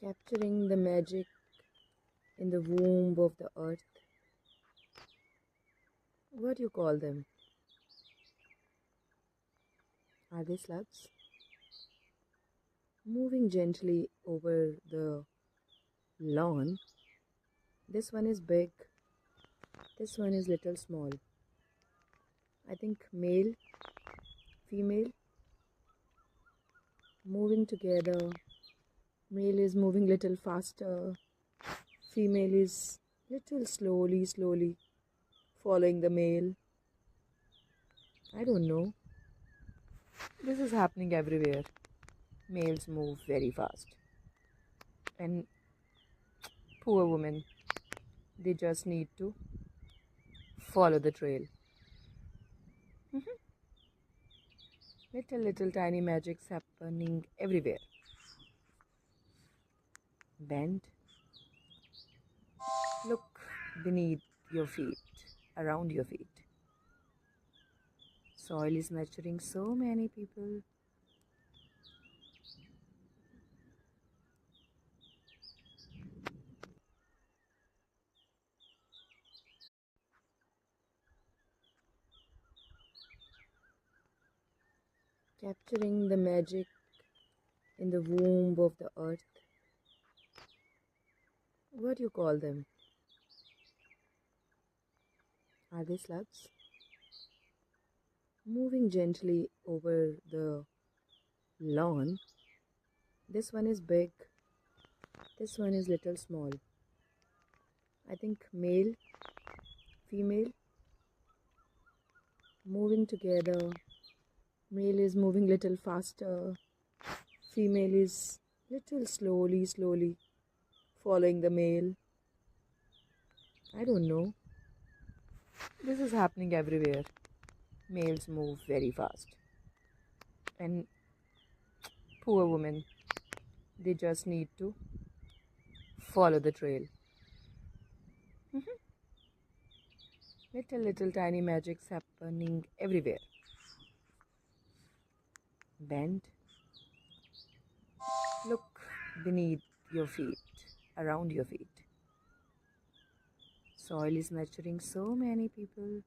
capturing the magic in the womb of the earth. What do you call them? Are they slugs? Moving gently over the lawn. This one is big, this one is little small. I think male, female, moving together. Male is moving little faster, female is little slowly following the male. I don't know. This is happening everywhere. Males move very fast. And poor women, they just need to follow the trail. Little tiny magics happening everywhere. Bend. Look beneath your feet, around your feet. Soil is nurturing so many people. Capturing the magic in the womb of the earth. What do you call them? Are they slugs? Moving gently over the lawn. This one is big, this one is little small. I think male, female, moving together. Male is moving little faster, female is little slowly following the male. I don't know. This is happening everywhere. Males move very fast. And poor women, they just need to follow the trail. Little tiny magics happening everywhere. Bend. Look beneath your feet, around your feet. Soil is nurturing so many people.